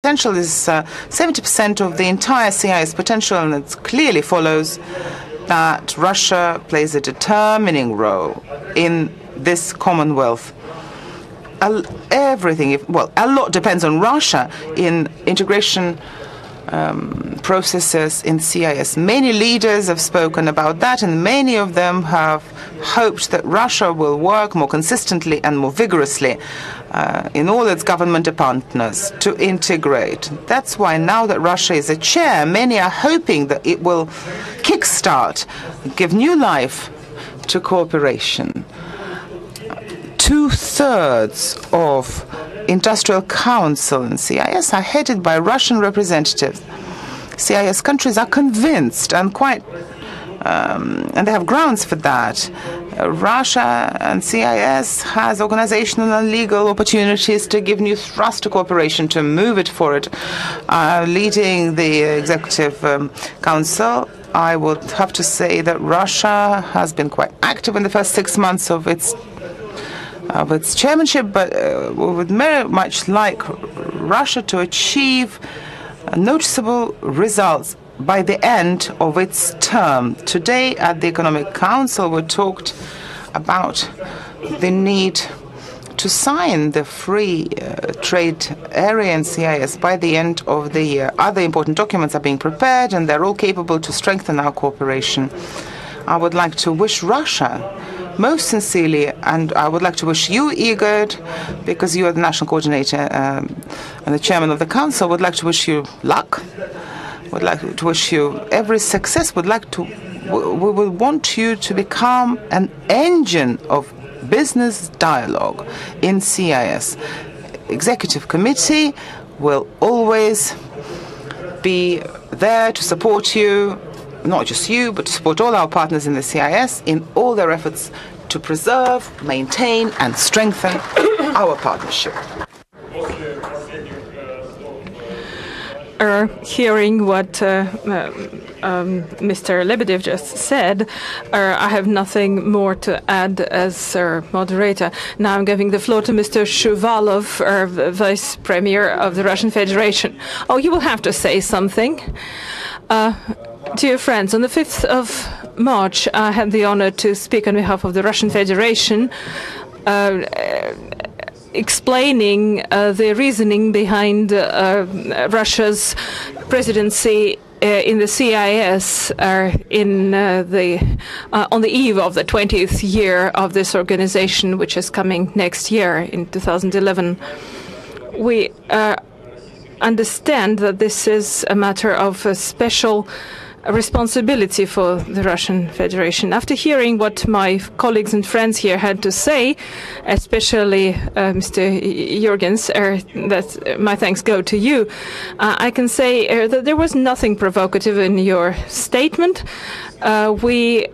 potential is 70% of the entire CIS potential, and it clearly follows that Russia plays a determining role in this Commonwealth. A lot depends on Russia in integration processes in CIS. Many leaders have spoken about that, and many of them have hoped that Russia will work more consistently and more vigorously in all its government partners to integrate. That's why now that Russia is a chair, many are hoping that it will kickstart, give new life to cooperation. 2/3 of Industrial Council in CIS are headed by Russian representatives. CIS countries are convinced and and they have grounds for that. Russia and CIS has organizational and legal opportunities to give new thrust to cooperation, to move it forward. Leading the Executive Council, I would have to say that Russia has been quite active in the first 6 months of its chairmanship, but we would very much like Russia to achieve noticeable results by the end of its term. Today at the Economic Council, we talked about the need to sign the free trade area in CIS by the end of the year. Other important documents are being prepared, and they're all capable to strengthen our cooperation. I would like to wish Russia most sincerely, and I would like to wish you, Igor, because you are the national coordinator and the chairman of the council, would like to wish you luck, would like to wish you every success, we would want you to become an engine of business dialogue in CIS. Executive Committee will always be there to support you, not just you, but to support all our partners in the CIS in all their efforts to preserve, maintain, and strengthen our partnership. Hearing what Mr. Lebedev just said, I have nothing more to add as moderator. Now I'm giving the floor to Mr. Shuvalov, Vice Premier of the Russian Federation. Oh, you will have to say something. Dear friends, on the 5th of March, I had the honor to speak on behalf of the Russian Federation, explaining the reasoning behind Russia's presidency in the CIS on the eve of the 20th year of this organization, which is coming next year in 2011. We understand that this is a matter of a special responsibility for the Russian Federation. After hearing what my colleagues and friends here had to say, especially Mr. Yurgens, that my thanks go to you, I can say that there was nothing provocative in your statement. We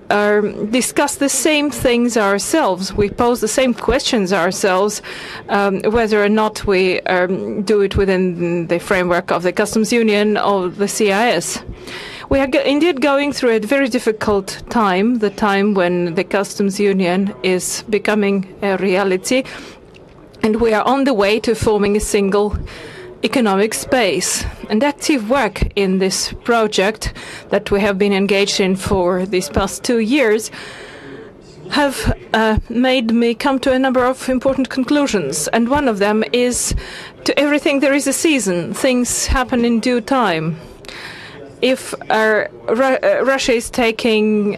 discuss the same things ourselves. We pose the same questions ourselves, whether or not we do it within the framework of the Customs Union or the CIS. We are indeed going through a very difficult time, the time when the Customs Union is becoming a reality, and we are on the way to forming a single economic space. And active work in this project that we have been engaged in for these past 2 years have made me come to a number of important conclusions. And one of them is, to everything there is a season. Things happen in due time. If Russia is taking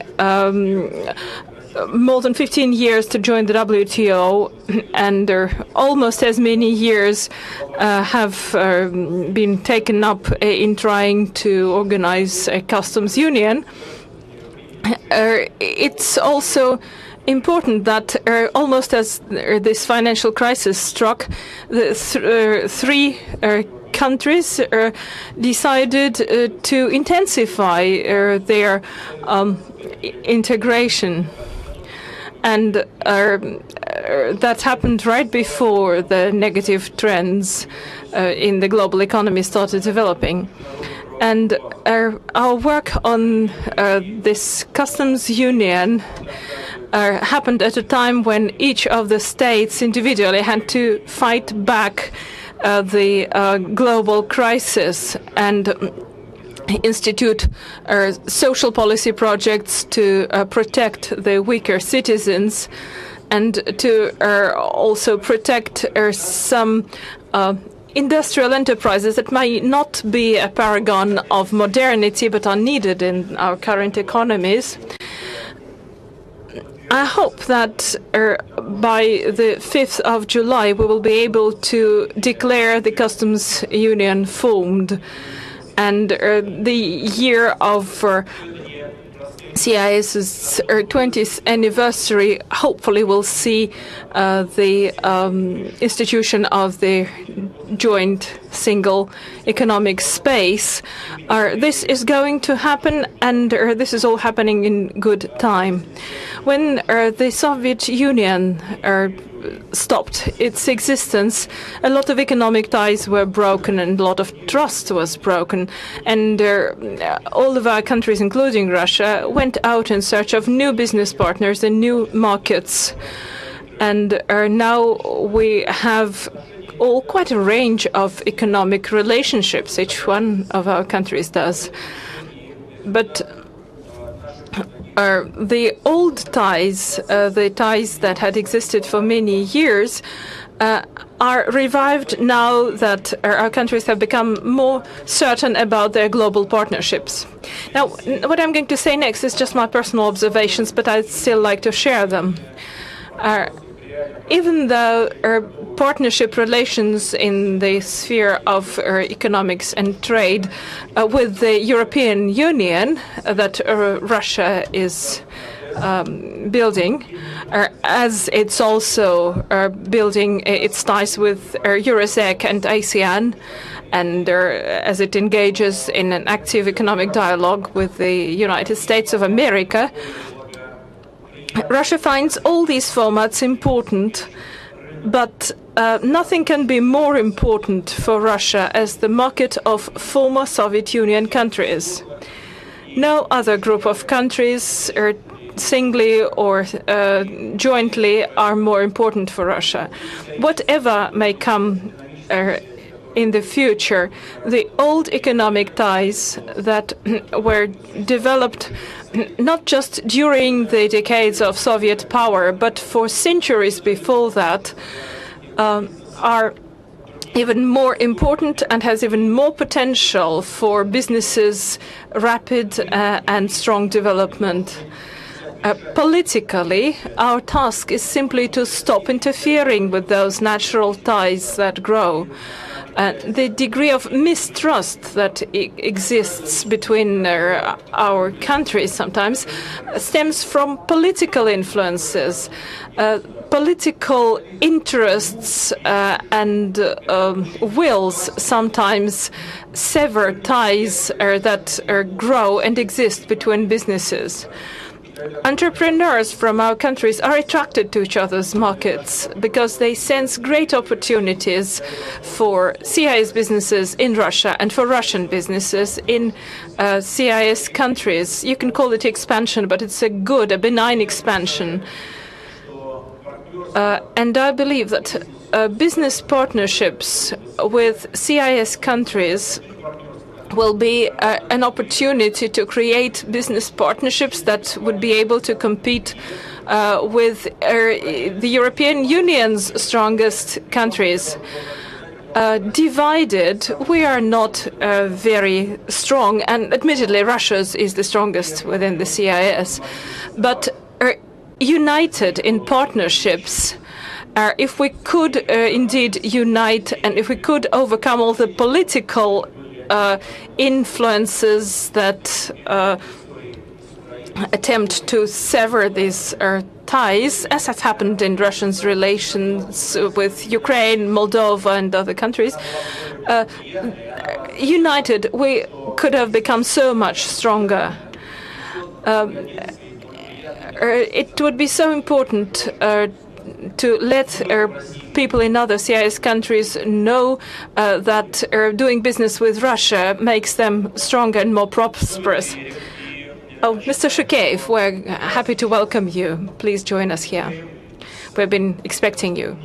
more than 15 years to join the WTO, and almost as many years have been taken up in trying to organize a customs union, it's also important that almost as this financial crisis struck, the three countries decided to intensify their integration. And that happened right before the negative trends in the global economy started developing. And our work on this customs union happened at a time when each of the states individually had to fight back the global crisis and institute social policy projects to protect the weaker citizens and to also protect some industrial enterprises that might not be a paragon of modernity but are needed in our current economies. I hope that by the 5th of July we will be able to declare the customs union formed, and the year of CIS's 20th anniversary hopefully will see the institution of the joint single economic space. This is going to happen, and this is all happening in good time. When the Soviet Union stopped its existence, a lot of economic ties were broken and a lot of trust was broken, and all of our countries, including Russia, went out in search of new business partners and new markets. And now we have quite a range of economic relationships, each one of our countries does. But the old ties, the ties that had existed for many years, are revived now that our countries have become more certain about their global partnerships. Now, what I'm going to say next is just my personal observations, but I'd still like to share them. Even though partnership relations in the sphere of economics and trade with the European Union that Russia is building, as it's also building its ties with Umirzak and ASEAN, and as it engages in an active economic dialogue with the United States of America, Russia finds all these formats important, but nothing can be more important for Russia as the market of former Soviet Union countries. No other group of countries, singly or jointly, are more important for Russia. Whatever may come in the future, the old economic ties that were developed not just during the decades of Soviet power, but for centuries before that, are even more important and has even more potential for businesses' rapid and strong development. Politically, our task is simply to stop interfering with those natural ties that grow. The degree of mistrust that exists between our countries sometimes stems from political influences. Political interests and wills sometimes sever ties that grow and exist between businesses. Entrepreneurs from our countries are attracted to each other's markets because they sense great opportunities for CIS businesses in Russia and for Russian businesses in CIS countries. You can call it expansion, but it's a benign expansion. And I believe that business partnerships with CIS countries will be an opportunity to create business partnerships that would be able to compete with the European Union's strongest countries. Divided, we are not very strong, and admittedly Russia's is the strongest within the CIS, but united in partnerships, if we could indeed unite and if we could overcome all the political influences that attempt to sever these ties, as has happened in Russia's relations with Ukraine, Moldova, and other countries. United, we could have become so much stronger. It would be so important to let people in other CIS countries know that doing business with Russia makes them stronger and more prosperous. Oh, Mr. Shukeev, we're happy to welcome you. Please join us here. We've been expecting you.